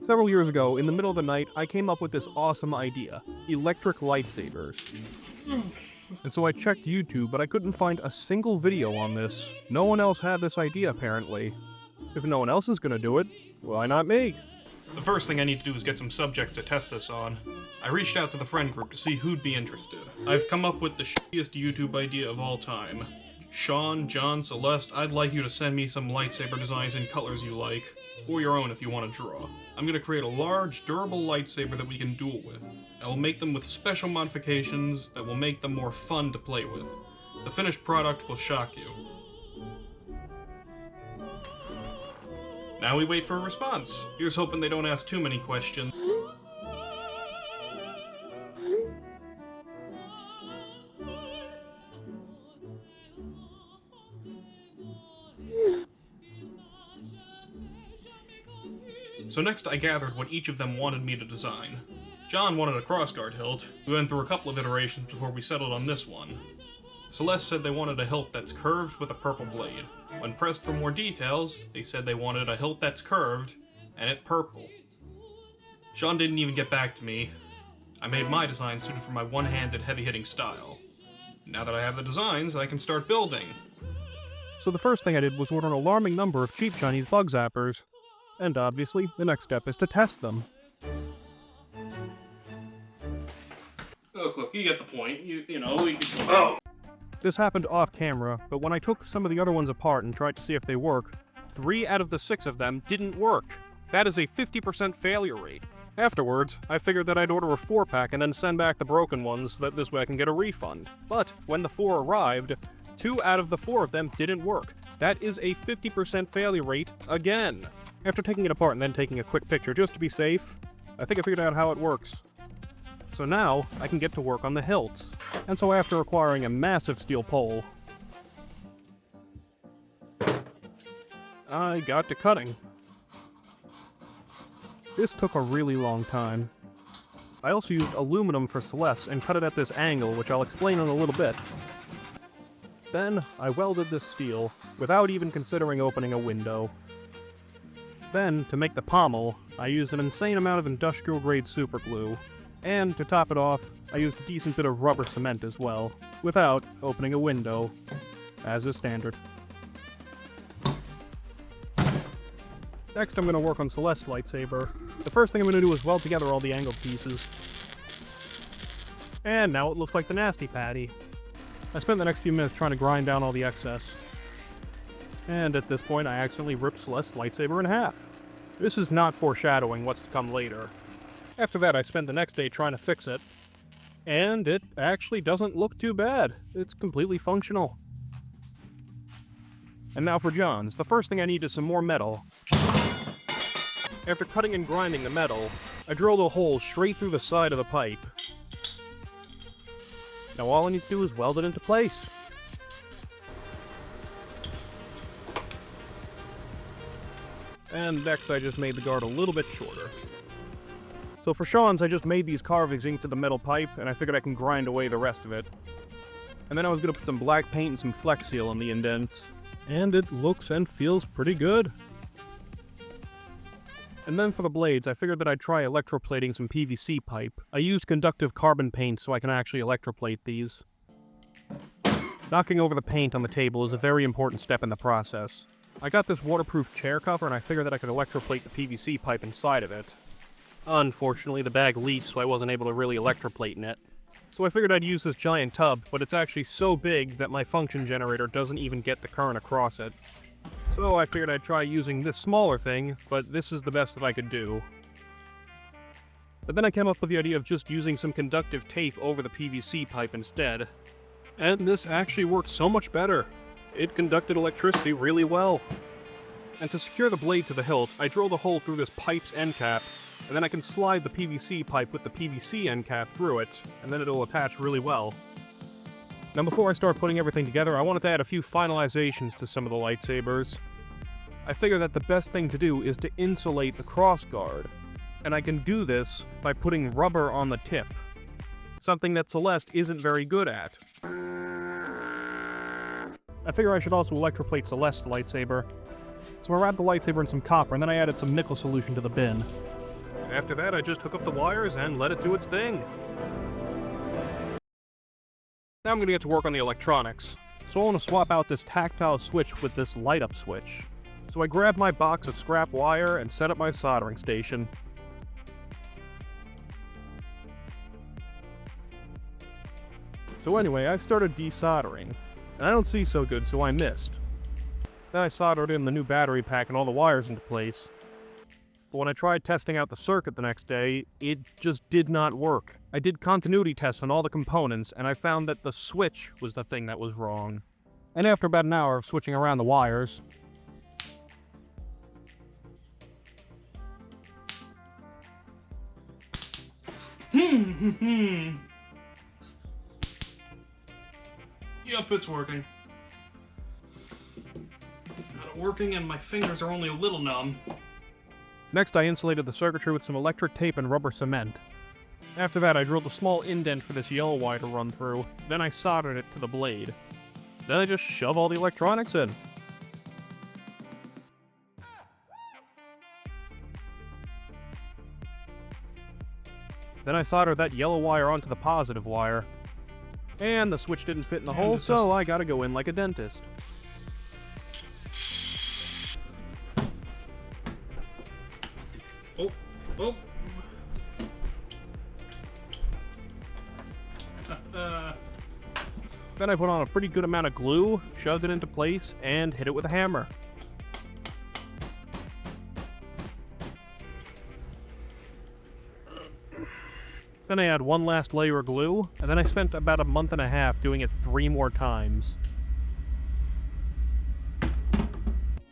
Several years ago, in the middle of the night, I came up with this awesome idea: electric lightsabers. And so I checked YouTube, but I couldn't find a single video on this. No one else had this idea, apparently. If no one else is gonna do it, why not me? The first thing I need to do is get some subjects to test this on. I reached out to the friend group to see who'd be interested. I've come up with the shittiest YouTube idea of all time. Sean, John, Celeste, I'd like you to send me some lightsaber designs in colors you like, or your own if you want to draw. I'm going to create a large, durable lightsaber that we can duel with. I will make them with special modifications that will make them more fun to play with. The finished product will shock you. Now we wait for a response. Here's hoping they don't ask too many questions. So next I gathered what each of them wanted me to design. John wanted a crossguard hilt. We went through a couple of iterations before we settled on this one. Celeste said they wanted a hilt that's curved with a purple blade. When pressed for more details, they said they wanted a hilt that's curved, and it purple. Sean didn't even get back to me. I made my design suited for my one-handed, heavy-hitting style. Now that I have the designs, I can start building. So the first thing I did was order an alarming number of cheap Chinese bug zappers. And obviously, the next step is to test them. Look, you get the point. You know, we can... Oh! This happened off camera, but when I took some of the other ones apart and tried to see if they work, 3 out of the 6 of them didn't work. That is a 50% failure rate. Afterwards, I figured that I'd order a 4-pack and then send back the broken ones so that this way I can get a refund. But when the 4 arrived, 2 out of the 4 of them didn't work. That is a 50% failure rate again. After taking it apart and then taking a quick picture just to be safe, I think I figured out how it works. So now, I can get to work on the hilts. And so after acquiring a massive steel pole, I got to cutting. This took a really long time. I also used aluminum for Celeste and cut it at this angle, which I'll explain in a little bit. Then, I welded this steel, without even considering opening a window. Then, to make the pommel, I used an insane amount of industrial-grade superglue. And, to top it off, I used a decent bit of rubber cement as well, without opening a window, as is standard. Next, I'm going to work on Celeste's lightsaber. The first thing I'm going to do is weld together all the angled pieces. And now it looks like the nasty patty. I spent the next few minutes trying to grind down all the excess. And at this point, I accidentally ripped Celeste's lightsaber in half. This is not foreshadowing what's to come later. After that, I spent the next day trying to fix it. And it actually doesn't look too bad. It's completely functional. And now for John's. The first thing I need is some more metal. After cutting and grinding the metal, I drilled a hole straight through the side of the pipe. Now all I need to do is weld it into place. And next I just made the guard a little bit shorter. So for Sean's, I just made these carvings into the metal pipe, and I figured I can grind away the rest of it. And then I was going to put some black paint and some Flex Seal on the indents. And it looks and feels pretty good. And then for the blades, I figured that I'd try electroplating some PVC pipe. I used conductive carbon paint so I can actually electroplate these. Knocking over the paint on the table is a very important step in the process. I got this waterproof chair cover and I figured that I could electroplate the PVC pipe inside of it. Unfortunately, the bag leaked, so I wasn't able to really electroplate in it. So I figured I'd use this giant tub, but it's actually so big that my function generator doesn't even get the current across it. So I figured I'd try using this smaller thing, but this is the best that I could do. But then I came up with the idea of just using some conductive tape over the PVC pipe instead. And this actually worked so much better. It conducted electricity really well. And to secure the blade to the hilt, I drilled a hole through this pipe's end cap, and then I can slide the PVC pipe with the PVC end cap through it, and then it'll attach really well. Now before I start putting everything together, I wanted to add a few finalizations to some of the lightsabers. I figure that the best thing to do is to insulate the crossguard, and I can do this by putting rubber on the tip, something that Celeste isn't very good at. I figure I should also electroplate Celeste's lightsaber, so I wrapped the lightsaber in some copper and then I added some nickel solution to the bin. After that, I just hook up the wires and let it do its thing. Now I'm gonna get to work on the electronics. So I want to swap out this tactile switch with this light-up switch. So I grab my box of scrap wire and set up my soldering station. So anyway, I started desoldering, and I don't see so good, so I missed. Then I soldered in the new battery pack and all the wires into place. But when I tried testing out the circuit the next day, it just did not work. I did continuity tests on all the components, and I found that the switch was the thing that was wrong. And after about an hour of switching around the wires, Yep, it's working. Not working, and my fingers are only a little numb. next I insulated the circuitry with some electric tape and rubber cement. After that, I drilled a small indent for this yellow wire to run through, then I soldered it to the blade. Then I just shove all the electronics in. Then I soldered that yellow wire onto the positive wire. And the switch didn't fit in the hole, so I gotta go in like a dentist. Oh, oh. Then I put on a pretty good amount of glue, shoved it into place, and hit it with a hammer. Then I add one last layer of glue, and then I spent about a month and a half doing it 3 more times.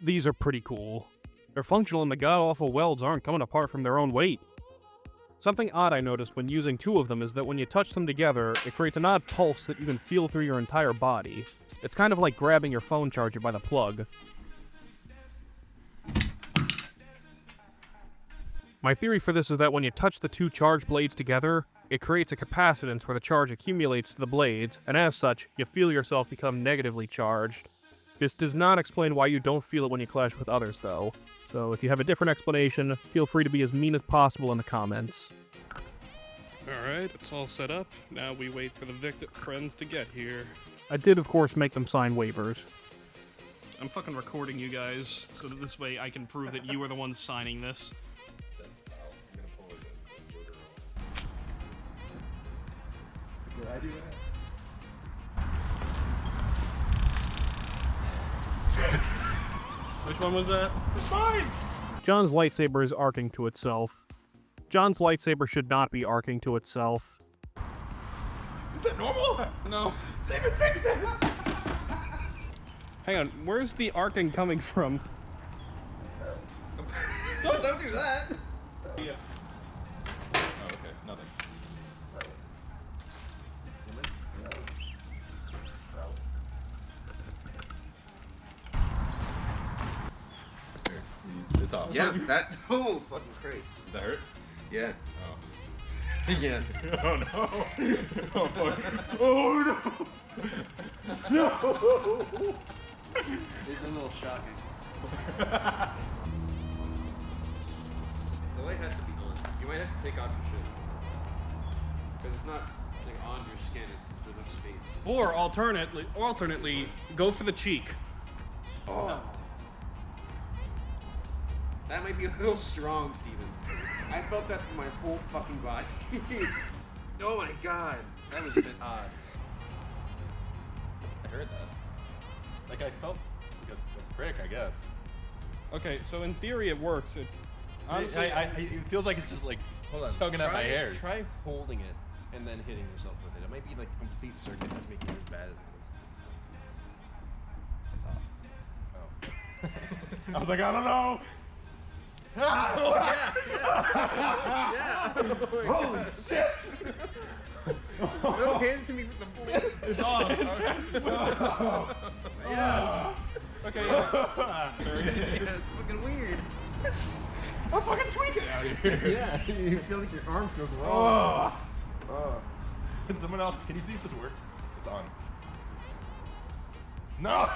These are pretty cool. They're functional and the god-awful welds aren't coming apart from their own weight. Something odd I noticed when using 2 of them is that when you touch them together, it creates an odd pulse that you can feel through your entire body. It's kind of like grabbing your phone charger by the plug. My theory for this is that when you touch the 2 charge blades together, it creates a capacitance where the charge accumulates to the blades, and as such, you feel yourself become negatively charged. This does not explain why you don't feel it when you clash with others, though. So if you have a different explanation, feel free to be as mean as possible in the comments. Alright, it's all set up. Now we wait for the victim friends to get here. I did, of course, make them sign waivers. I'm fucking recording you guys, so that this way I can prove that you are the ones signing this. Did I do that? Which one was that? It's mine! John's lightsaber is arcing to itself. John's lightsaber should not be arcing to itself. Is that normal? No. Steven, fix this! Hang on, where's the arcing coming from? No, don't do that! Yeah. Oh, okay, nothing. It's off. Yeah, that. Oh, fucking Christ. Did that hurt? Yeah. Oh. Yeah. Oh no. Oh fuck. Oh no. No. It's a little shocking. The light has to be on. You might have to take off your shirt. Because it's not like on your skin, it's through the space. Or alternately, go for the cheek. Oh. That might be a little strong, Steven. I felt that through my whole fucking body. Oh my god. That was a bit odd. I heard that. Like I felt like a prick, I guess. Okay, so in theory it works. It honestly, It feels like it's just like Hold on. tugging at my hairs. Try holding it and then hitting yourself with it. It might be like a complete circuit that's making it as bad as it is. I was like, I don't know. Oh yeah! Yeah! Oh shit! No, hand it to me with the blade. it's off. Yeah. Okay. Yeah, it's fucking weird. I'm fucking tweaking out here. Yeah, you feel like your arm feels wrong. Oh. Can someone else? Can you see if this works? It's on. No.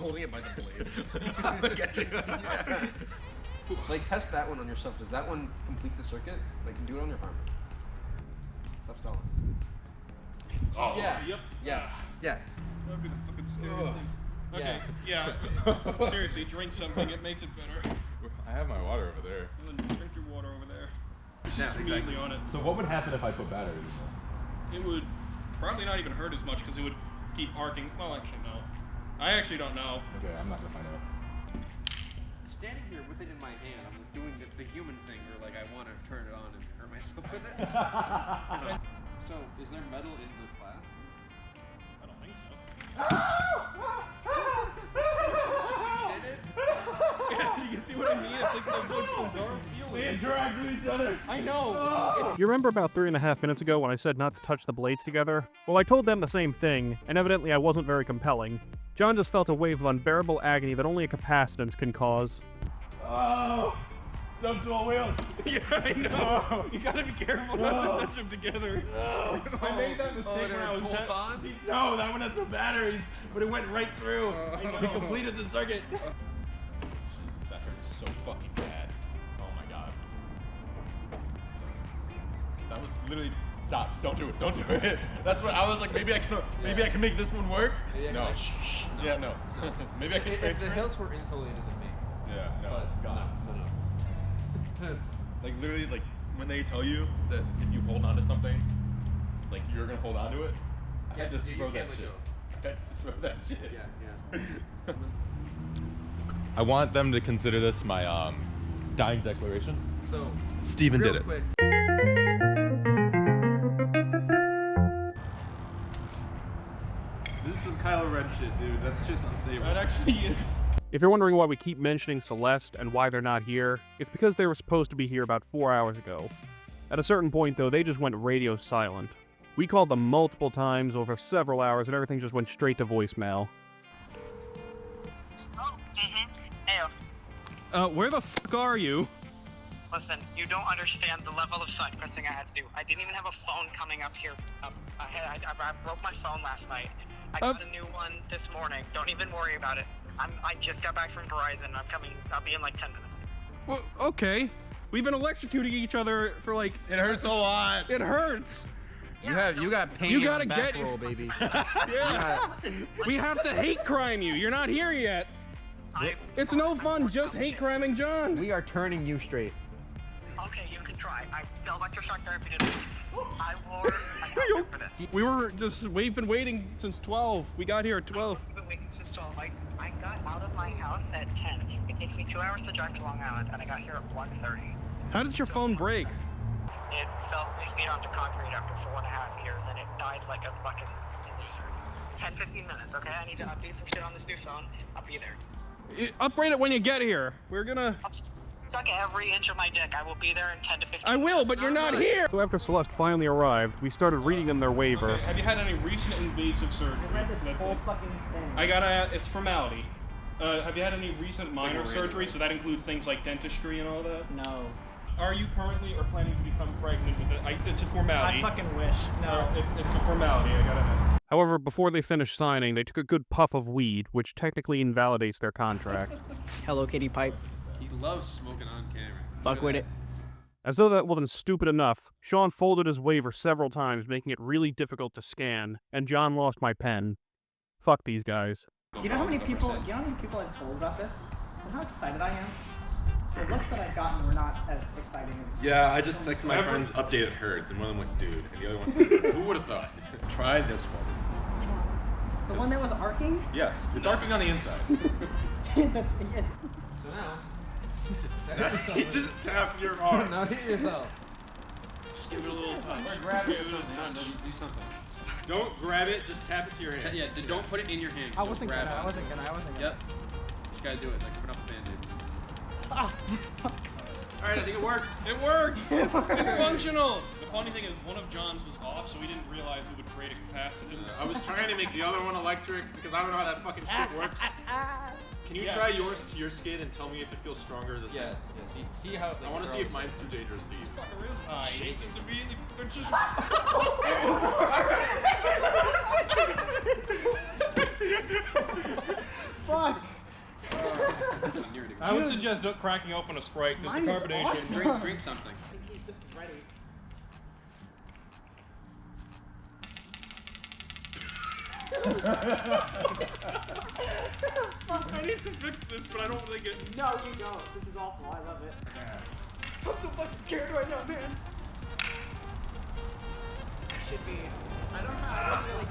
holding it by the blade. Get you. Yeah. Like, test that one on yourself. Does that one complete the circuit? Like, do it on your arm. Stop stalling. Oh, Yeah. Yep. Yeah. Yeah. That'd be the fucking scariest thing. Okay, yeah. Seriously, drink something. It makes it better. I have my water over there. And then drink your water over there. Yeah, Immediately on it. So what would happen if I put batteries in this? It would probably not even hurt as much because it would keep arcing. Well, actually, no. I actually don't know. Okay, I'm not gonna find out. Standing here with it in my hand, I'm doing this the human thing where like I want to turn it on and hurt myself with it. So, is there metal in the class? I don't think so. Did it? Yeah, you can see what I mean? It's like the most bizarre feeling. They interact with each other. I know. You remember about 3.5 minutes ago when I said not to touch the blades together? Well, I told them the same thing, and evidently I wasn't very compelling. John just felt a wave of unbearable agony that only a capacitance can cause. Oh! Jump dual wheels. Yeah, I know. You gotta be careful not to touch them together. I made that mistake when I was both on? No, that one has no batteries, but it went right through. I completed the circuit. That hurts so fucking bad. Oh my god. That was literally. Stop! Don't do it! Don't do it! That's what I was like. Maybe I can make this one work. Yeah, No. like, Shh. Yeah, no. Maybe I can If transfer. the hilts were insulated to me. Yeah, no. But God. no. Like literally, like when they tell you that if you hold on to something, like you're gonna hold on to it. I had to you throw that can't let shit. go. I had to throw that shit. Yeah, yeah. I want them to consider this my dying declaration. So, Steven real did it. quick. This is some Kylo Ren shit, dude. That's just unstable. That actually is. If you're wondering why we keep mentioning Celeste and why they're not here, it's because they were supposed to be here about 4 hours ago. At a certain point, though, they just went radio silent. We called them multiple times over several hours, and everything just went straight to voicemail. Oh, Hey, Where the fuck are you? listen, you don't understand the level of side questing I had to do. I didn't even have a phone coming up here. I broke my phone last night. I got a new one this morning. Don't even worry about it. I just got back from Verizon. I'll be in like 10 minutes. Well, okay. We've been electrocuting each other for like. It hurts a lot. It hurts. You got pain. You gotta on the get back roll, baby. Yeah. Listen, We have to hate crime you. You're not here yet. It's no fun just hate criming John. We are turning you straight. okay, you can try. The electroshock therapy didn't work. I wore a for this. We've been waiting since 12. We got here at 12. I've been waiting since 12. I got out of my house at 10. It takes me 2 hours to drive to Long Island, and I got here at 1:30. How did your phone break? It fell 8 feet onto concrete after 4.5 years, and it died like a fucking loser. 10-15 minutes, okay? I need to update some shit on this new phone. I'll be there. Upgrade it when you get here. We're gonna. Suck every inch of my dick. I will be there in 10 to 15 I will, minutes. but you're not here. So after Celeste finally arrived, we started reading them their waiver. Okay, have you had any recent invasive surgery? That's it. I gotta. It's formality. Have you had any recent minor surgery? So that includes things like dentistry and all that. No. Are you currently or planning to become pregnant with it? It's a formality. I fucking wish. No. It's a formality. I gotta ask. However, before they finished signing, they took a good puff of weed, which technically invalidates their contract. Hello Kitty pipe. He loves smoking on camera. Fuck with it. As though that wasn't stupid enough, Sean folded his waiver several times, making it really difficult to scan, and John lost my pen. Fuck these guys. Do you know how many people I've told about this? And how excited I am? The looks that I've gotten were not as exciting as... Yeah, I just texted my friends updated herds, and one of them went, dude, and the other one, who would have thought? Try this one. The one that was arcing? Yes, it's arcing on the inside. That's it. So now, You just tap your arm. now hit yourself. Just give it a little touch. Or grab it or Give a something. touch. Do something. Don't grab it, just tap it to your hand. Yeah, don't put it in your hand. I wasn't gonna. I wasn't gonna. Yep. Just gotta do it. Like put up a band-aid. Ah, Alright, I think it works. It works! It's functional! The funny thing is, one of John's was off, so we didn't realize it would create a capacitance. I was trying to make the other one electric because I don't know how that fucking shit works. Can you Yeah. try yours to your skin and tell me if it feels stronger or the same? Yeah. See how. I want to see if mine's too dangerous to use. Fucker is high. Shake It's it. just immediately, they're just... fuck? I would suggest cracking open a Sprite because the Mine is carbonation. awesome. Drink something. I think he's just ready. I need to fix this, but I don't think it. No, you don't. This is awful. I love it. I'm so fucking scared right now, man. Should be. I don't know. I don't really.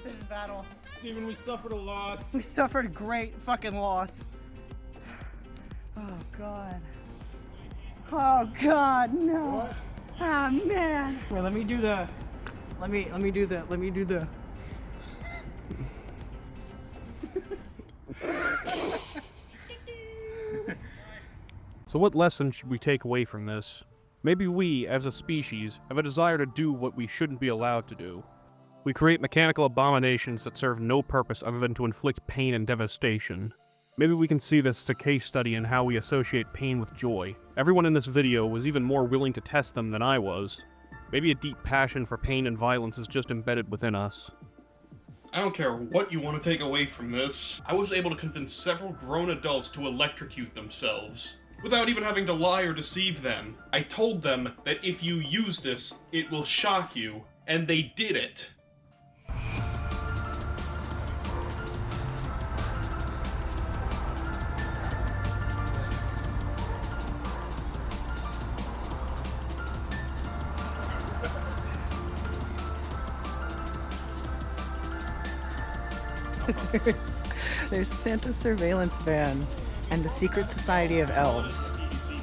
In battle. Steven, we suffered a loss. We suffered a great fucking loss. Oh god. Oh god, no. What? Ah man. Wait, let me do the. Let me do the. So what lesson should we take away from this? Maybe we, as a species, have a desire to do what we shouldn't be allowed to do. We create mechanical abominations that serve no purpose other than to inflict pain and devastation. Maybe we can see this as a case study in how we associate pain with joy. Everyone in this video was even more willing to test them than I was. Maybe a deep passion for pain and violence is just embedded within us. I don't care what you want to take away from this. I was able to convince several grown adults to electrocute themselves, without even having to lie or deceive them. I told them that if you use this, it will shock you, and they did it. There's Santa's surveillance van and the secret society of elves.